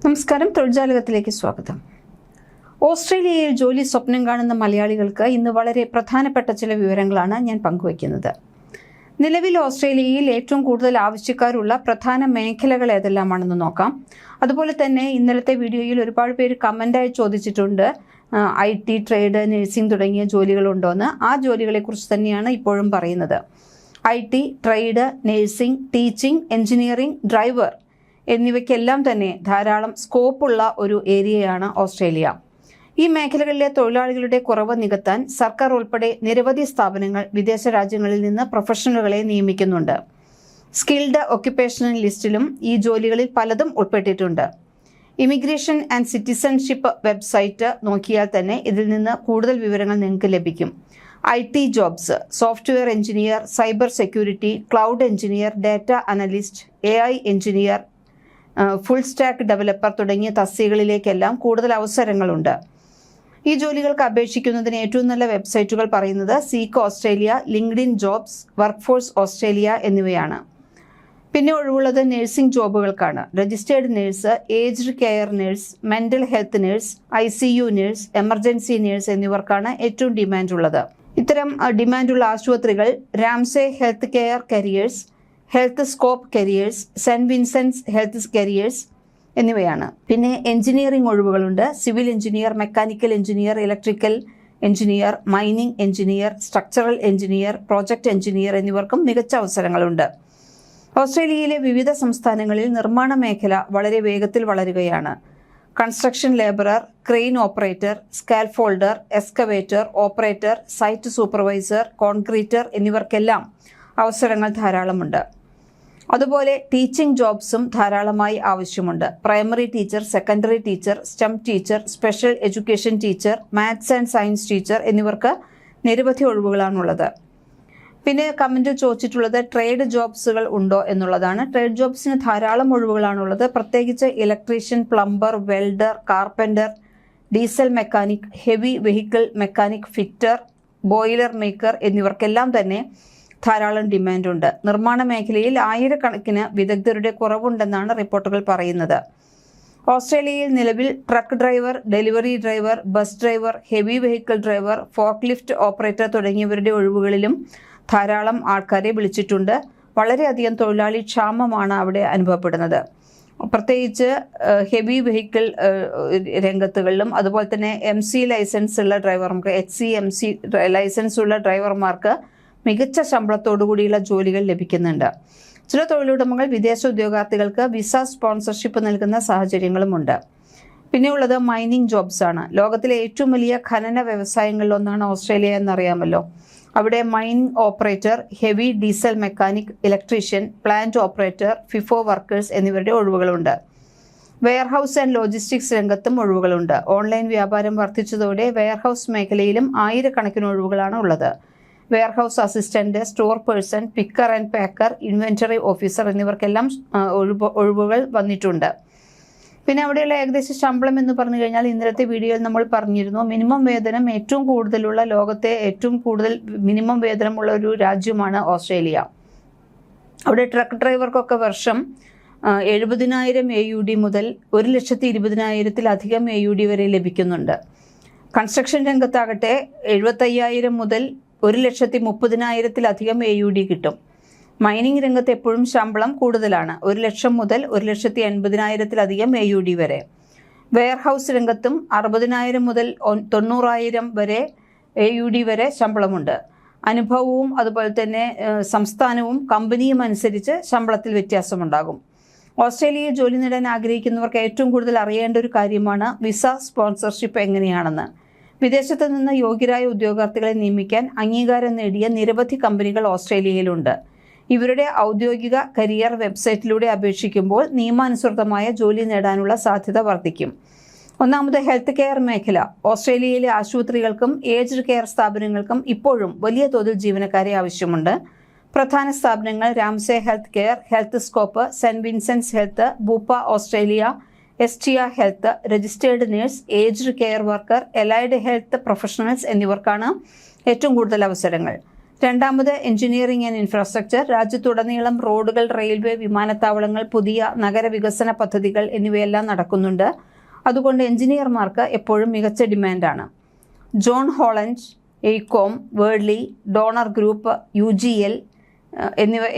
നമസ്കാരം, തൊഴിൽജാലകത്തിലേക്ക് സ്വാഗതം. ഓസ്ട്രേലിയയിൽ ജോലി സ്വപ്നം കാണുന്ന മലയാളികൾക്ക് ഇന്ന് വളരെ പ്രധാനപ്പെട്ട ചില വിവരങ്ങളാണ് ഞാൻ പങ്കുവയ്ക്കുന്നത്. നിലവിൽ ഓസ്ട്രേലിയയിൽ ഏറ്റവും കൂടുതൽ ആവശ്യക്കാരുള്ള പ്രധാന മേഖലകൾ ഏതെല്ലാമാണെന്ന് നോക്കാം. അതുപോലെ തന്നെ ഇന്നലത്തെ വീഡിയോയിൽ ഒരുപാട് പേര് കമൻ്റായി ചോദിച്ചിട്ടുണ്ട് IT, ട്രേഡ്, നഴ്സിംഗ് തുടങ്ങിയ ജോലികളുണ്ടോയെന്ന്. ആ ജോലികളെക്കുറിച്ച് തന്നെയാണ് ഇപ്പോഴും പറയുന്നത്. IT, trade, nursing, teaching, engineering, driver എന്നിവയ്ക്കെല്ലാം തന്നെ ധാരാളം സ്കോപ്പുള്ള ഒരു ഏരിയയാണ് ഓസ്ട്രേലിയ. ഈ മേഖലകളിലെ തൊഴിലാളികളുടെ കുറവ് നികത്താൻ സർക്കാർ ഉൾപ്പെടെ നിരവധി സ്ഥാപനങ്ങൾ വിദേശ രാജ്യങ്ങളിൽ നിന്ന് പ്രൊഫഷണലുകളെ നിയമിക്കുന്നുണ്ട്. സ്കിൽഡ് ഒക്യുപ്പേഷണൽ ലിസ്റ്റിലും ഈ ജോലികളിൽ പലതും ഉൾപ്പെട്ടിട്ടുണ്ട്. ഇമിഗ്രേഷൻ ആൻഡ് സിറ്റിസൺഷിപ്പ് വെബ്സൈറ്റ് നോക്കിയാൽ തന്നെ ഇതിൽ നിന്ന് കൂടുതൽ വിവരങ്ങൾ നിങ്ങൾക്ക് ലഭിക്കും. IT jobs, software engineer, cyber security, cloud engineer, data analyst, AI engineer, full stack developer തുടങ്ങിയ തസ്തികകളിലേക്കെല്ലാം കൂടുതൽ അവസരങ്ങളുണ്ട്. ഈ ജോലികൾക്ക് അപേക്ഷിക്കുന്നതിന് ഏറ്റവും നല്ല വെബ്സൈറ്റുകൾ പറയുന്നത് seek Australia, LinkedIn jobs, workforce Australia എന്നിവയാണ്. പിന്നെ ഒഴിവുള്ളത് നഴ്സിംഗ് ജോബുകൾക്കാണ്. Registered nurse, aged care nurse, mental health nurse, ICU nurse, emergency nurse എന്നിവർക്കാണ് ഏറ്റവും ഡിമാൻഡുള്ളത്. ഇത്തരം ഡിമാൻഡുള്ള ആശുപത്രികൾ Ramsay health care careers, health scope careers, Saint Vincent's health careers എന്നിവയാണ്. പിന്നെ എഞ്ചിനീയറിംഗ് ഒഴിവുകളുണ്ട്. Civil engineer, mechanical engineer, electrical engineer, mining engineer, structural engineer, project engineer എന്നിവർക്കും മികച്ച അവസരങ്ങളുണ്ട്. ഓസ്ട്രേലിയയിലെ വിവിധ സംസ്ഥാനങ്ങളിൽ നിർമ്മാണ മേഖല വളരെ വേഗത്തിൽ വളരുകയാണ്. Construction labourer, crane operator, scaffolder, excavator operator, site supervisor, concreter എന്നിവർക്കെല്ലാം അവസരങ്ങൾ ധാരാളമുണ്ട്. അതുപോലെ ടീച്ചിങ് ജോബ്സും ധാരാളമായി ആവശ്യമുണ്ട്. Primary teacher, secondary teacher, STEM teacher, special education teacher, maths and science teacher എന്നിവർക്ക് നിരവധി ഒഴിവുകളാണുള്ളത്. പിന്നെ കമൻറ്റ് ചോദിച്ചിട്ടുള്ളത് ട്രേഡ് ജോബ്സുകൾ ഉണ്ടോ എന്നുള്ളതാണ്. ട്രേഡ് ജോബ്സിന് ധാരാളം ഒഴിവുകളാണുള്ളത്. പ്രത്യേകിച്ച് electrician, plumber, welder, carpenter, diesel mechanic, heavy vehicle mechanic, fitter, boiler maker എന്നിവർക്കെല്ലാം തന്നെ ധാരാളം ഡിമാൻഡുണ്ട്. നിർമ്മാണ മേഖലയിൽ ആയിരക്കണക്കിന് വിദഗ്ധരുടെ കുറവുണ്ടെന്നാണ് റിപ്പോർട്ടുകൾ പറയുന്നത്. ഓസ്ട്രേലിയയിൽ നിലവിൽ truck driver, delivery driver, bus driver, heavy vehicle driver, fork lift operator തുടങ്ങിയവരുടെ ഒഴിവുകളിലും ധാരാളം ആൾക്കാരെ വിളിച്ചിട്ടുണ്ട്. വളരെയധികം തൊഴിലാളി ക്ഷാമമാണ് അവിടെ അനുഭവപ്പെടുന്നത്. പ്രത്യേകിച്ച് ഹെവി വെഹിക്കിൾ രംഗത്തുകളിലും അതുപോലെ തന്നെ MC ലൈസൻസ് ഉള്ള ഡ്രൈവർമാർക്ക്, HCMC ലൈസൻസ് ഉള്ള ഡ്രൈവർമാർക്ക് മികച്ച ശമ്പളത്തോടുകൂടിയുള്ള ജോലികൾ ലഭിക്കുന്നുണ്ട്. ചില തൊഴിലുടമകൾ വിദേശ ഉദ്യോഗാർത്ഥികൾക്ക് വിസ സ്പോൺസർഷിപ്പ് നൽകുന്ന സാഹചര്യങ്ങളുമുണ്ട്. പിന്നെയുള്ളത് മൈനിങ് ജോബ്സ് ആണ്. ലോകത്തിലെ ഏറ്റവും വലിയ ഖനന വ്യവസായങ്ങളിലൊന്നാണ് ഓസ്ട്രേലിയ എന്നറിയാമല്ലോ. അവിടെ mining operator, heavy diesel mechanic, electrician, plant operator, FIFO workers എന്നിവരുടെ ഒഴിവുകളുണ്ട്. വെയർഹൗസ് ആൻഡ് ലോജിസ്റ്റിക്സ് രംഗത്തും ഒഴിവുകളുണ്ട്. ഓൺലൈൻ വ്യാപാരം വർദ്ധിച്ചതോടെ വെയർഹൗസ് മേഖലയിലും ആയിരക്കണക്കിന് ഒഴിവുകളാണ് ഉള്ളത്. Warehouse assistant, store person, picker and packer, inventory officer എന്നിവർക്കെല്ലാം ഒഴിവുകൾ വന്നിട്ടുണ്ട്. പിന്നെ അവിടെയുള്ള ഏകദേശ ശമ്പളം എന്ന് പറഞ്ഞു കഴിഞ്ഞാൽ ഇന്നലത്തെ വീഡിയോയിൽ നമ്മൾ പറഞ്ഞിരുന്നു, മിനിമം വേതനം ഏറ്റവും കൂടുതലുള്ള, ലോകത്തെ ഏറ്റവും കൂടുതൽ മിനിമം വേതനമുള്ള ഒരു രാജ്യമാണ് ഓസ്ട്രേലിയ. അവിടെ ട്രക്ക് ഡ്രൈവർക്കൊക്കെ വർഷം 70,000 AUD മുതൽ 1,20,000-ലധികം AUD വരെ ലഭിക്കുന്നുണ്ട്. കൺസ്ട്രക്ഷൻ രംഗത്താകട്ടെ 75,000 മുതൽ 1,30,000-ലധികം AUD കിട്ടും. മൈനിങ് രംഗത്ത് എപ്പോഴും ശമ്പളം കൂടുതലാണ്. 1,00,000 മുതൽ 1,80,000-ലധികം AUD വരെ. വെയർഹൗസ് രംഗത്തും 60,000 മുതൽ 90,000 വരെ AUD വരെ ശമ്പളമുണ്ട്. അനുഭവവും അതുപോലെ തന്നെ സംസ്ഥാനവും കമ്പനിയും അനുസരിച്ച് ശമ്പളത്തിൽ വ്യത്യാസമുണ്ടാകും. ഓസ്ട്രേലിയയിൽ ജോലി നേടാൻ ആഗ്രഹിക്കുന്നവർക്ക് ഏറ്റവും കൂടുതൽ അറിയേണ്ട ഒരു കാര്യമാണ് വിസ സ്പോൺസർഷിപ്പ് എങ്ങനെയാണെന്ന്. വിദേശത്ത് നിന്ന് യോഗ്യരായ ഉദ്യോഗാർത്ഥികളെ നിയമിക്കാൻ അംഗീകാരം നേടിയ നിരവധി കമ്പനികൾ ഓസ്ട്രേലിയയിലുണ്ട്. ഇവരുടെ ഔദ്യോഗിക കരിയർ വെബ്സൈറ്റിലൂടെ അപേക്ഷിക്കുമ്പോൾ നിയമാനുസൃതമായ ജോലി നേടാനുള്ള സാധ്യത വർദ്ധിക്കും. ഒന്നാമത് ഹെൽത്ത് കെയർ മേഖല. ഓസ്ട്രേലിയയിലെ ആശുപത്രികൾക്കും ഏജ്ഡ് കെയർ സ്ഥാപനങ്ങൾക്കും ഇപ്പോഴും വലിയ തോതിൽ ജീവനക്കാരെ ആവശ്യമുണ്ട്. പ്രധാന സ്ഥാപനങ്ങൾ Ramsay health care, health scope, Saint Vincent's health, Bupa Australia, Estia health, registered nurse, aged care worker, allied health professionals എന്നിവർക്കാണ് ഏറ്റവും കൂടുതൽ അവസരങ്ങൾ. രണ്ടാമത് എഞ്ചിനീയറിംഗ് ആൻഡ് ഇൻഫ്രാസ്ട്രക്ചർ. രാജ്യത്തുടനീളം റോഡുകൾ, റെയിൽവേ, വിമാനത്താവളങ്ങൾ, പുതിയ നഗരവികസന പദ്ധതികൾ എന്നിവയെല്ലാം നടക്കുന്നുണ്ട്. അതുകൊണ്ട് എഞ്ചിനീയർമാർക്ക് എപ്പോഴും മികച്ച ഡിമാൻഡാണ്. ജോൺ ഹോളണ്ട്, എയ്കോം, വേർഡ്ലി, ഡോണർ ഗ്രൂപ്പ്, UGL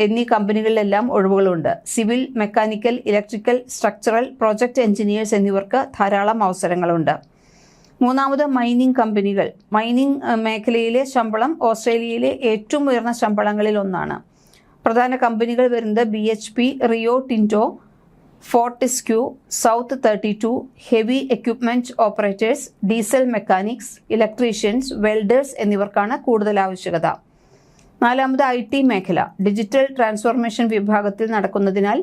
എന്നീ കമ്പനികളിലെല്ലാം ഒഴിവുകളുണ്ട്. Civil, mechanical, electrical, structural, project engineers എന്നിവർക്ക് ധാരാളം അവസരങ്ങളുണ്ട്. മൂന്നാമത് മൈനിങ് കമ്പനികൾ. മൈനിങ് മേഖലയിലെ ശമ്പളം ഓസ്ട്രേലിയയിലെ ഏറ്റവും ഉയർന്ന ശമ്പളങ്ങളിൽ ഒന്നാണ്. പ്രധാന കമ്പനികൾ വരുന്നത് BHP, Rio Tinto, Fortescue, South 32, heavy equipment operators, diesel mechanics, electricians, welders എന്നിവർക്കാണ് കൂടുതൽ ആവശ്യകത. നാലാമത് IT മേഖല. ഡിജിറ്റൽ ട്രാൻസ്ഫോർമേഷൻ വിഭാഗത്തിൽ നടക്കുന്നതിനാൽ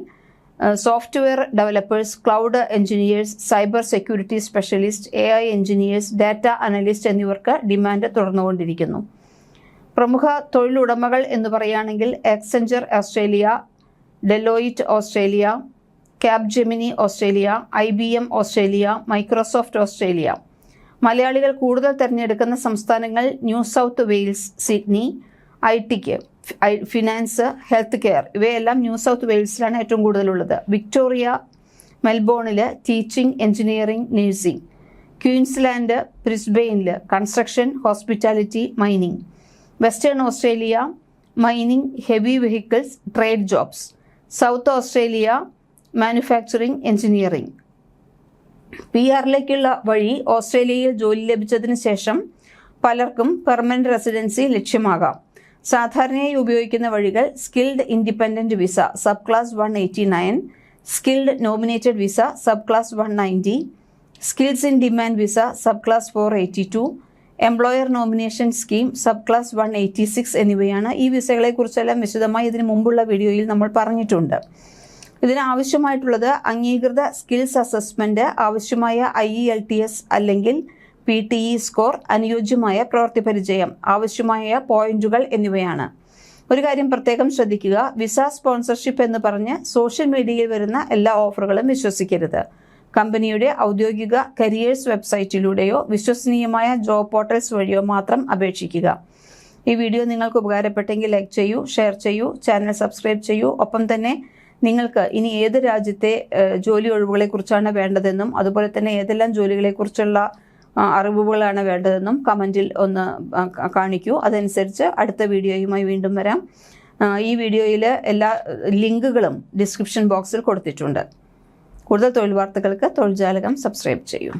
software developers, cloud engineers, cyber security specialist, AI engineers, data analyst എന്നിവർക്ക് ഡിമാൻഡ് തുടർന്നുകൊണ്ടിരിക്കുന്നു. പ്രമുഖ തൊഴിലുടമകൾ എന്ന് പറയുകയാണെങ്കിൽ Accenture Australia, Deloitte Australia, Capgemini Australia, IBM Australia, Microsoft Australia. മലയാളികൾ കൂടുതൽ തിരഞ്ഞെടുക്കുന്ന സംസ്ഥാനങ്ങൾ ന്യൂ സൗത്ത് വെയിൽസ്, സിഡ്നി. ITക്ക് ഫിനാൻസ്, ഹെൽത്ത് കെയർ ഇവയെല്ലാം ന്യൂ സൗത്ത് വെയിൽസിലാണ് ഏറ്റവും കൂടുതലുള്ളത്. വിക്ടോറിയ, മെൽബോണിൽ ടീച്ചിങ്, എഞ്ചിനീയറിംഗ്, നഴ്സിംഗ്. ക്വീൻസ്ലാൻഡ്, ബ്രിസ്ബെയിനിൽ construction, hospitality, mining. Western Australia mining, heavy vehicles, trade jobs. South Australia manufacturing, engineering. PR-ലേക്കുള്ള വഴി. ഓസ്ട്രേലിയയിൽ ജോലി ലഭിച്ചതിന് ശേഷം പലർക്കും പെർമനന്റ് റെസിഡൻസി ലക്ഷ്യമാകാം. സാധാരണയായി ഉപയോഗിക്കുന്ന വഴികൾ skilled independent visa sub class 189, skilled nominated visa sub class 190, skills in demand visa sub class 482, employer nomination scheme sub class 186 എന്നിവയാണ്. ഈ വിസകളെക്കുറിച്ചെല്ലാം വിശദമായി ഇതിനു മുമ്പുള്ള വീഡിയോയിൽ നമ്മൾ പറഞ്ഞിട്ടുണ്ട്. ഇതിനാവശ്യമായിട്ടുള്ളത് അംഗീകൃത സ്കിൽസ് അസസ്മെൻറ്റ്, ആവശ്യമായ IELTS അല്ലെങ്കിൽ PTE സ്കോർ, അനുയോജ്യമായ പ്രവൃത്തി പരിചയം, ആവശ്യമായ പോയിന്റുകൾ എന്നിവയാണ്. ഒരു കാര്യം പ്രത്യേകം ശ്രദ്ധിക്കുക, വിസ സ്പോൺസർഷിപ്പ് എന്ന് പറഞ്ഞ് സോഷ്യൽ മീഡിയയിൽ വരുന്ന എല്ലാ ഓഫറുകളും വിശ്വസിക്കരുത്. കമ്പനിയുടെ ഔദ്യോഗിക കരിയേഴ്സ് വെബ്സൈറ്റിലൂടെയോ വിശ്വസനീയമായ ജോബ് പോർട്ടൽസ് വഴിയോ മാത്രം അപേക്ഷിക്കുക. ഈ വീഡിയോ നിങ്ങൾക്ക് ഉപകാരപ്പെട്ടെങ്കിൽ ലൈക്ക് ചെയ്യൂ, ഷെയർ ചെയ്യൂ, ചാനൽ സബ്സ്ക്രൈബ് ചെയ്യൂ. ഒപ്പം തന്നെ നിങ്ങൾക്ക് ഇനി ഏത് രാജ്യത്തെ ജോലി ഒഴിവുകളെക്കുറിച്ചാണ് വേണ്ടതെന്നും അതുപോലെ തന്നെ ഏതെല്ലാം ജോലികളെക്കുറിച്ചുള്ള അറിവുകളാണ് വേണ്ടതെന്നും കമൻറ്റിൽ ഒന്ന് കാണിക്കൂ. അതനുസരിച്ച് അടുത്ത വീഡിയോയുമായി വീണ്ടും വരാം. ഈ വീഡിയോയിൽ എല്ലാ ലിങ്കുകളും ഡിസ്ക്രിപ്ഷൻ ബോക്സിൽ കൊടുത്തിട്ടുണ്ട്. കൂടുതൽ തൊഴിൽ വാർത്തകൾക്ക് തൊഴിൽ ജാലകം സബ്സ്ക്രൈബ് ചെയ്യൂ.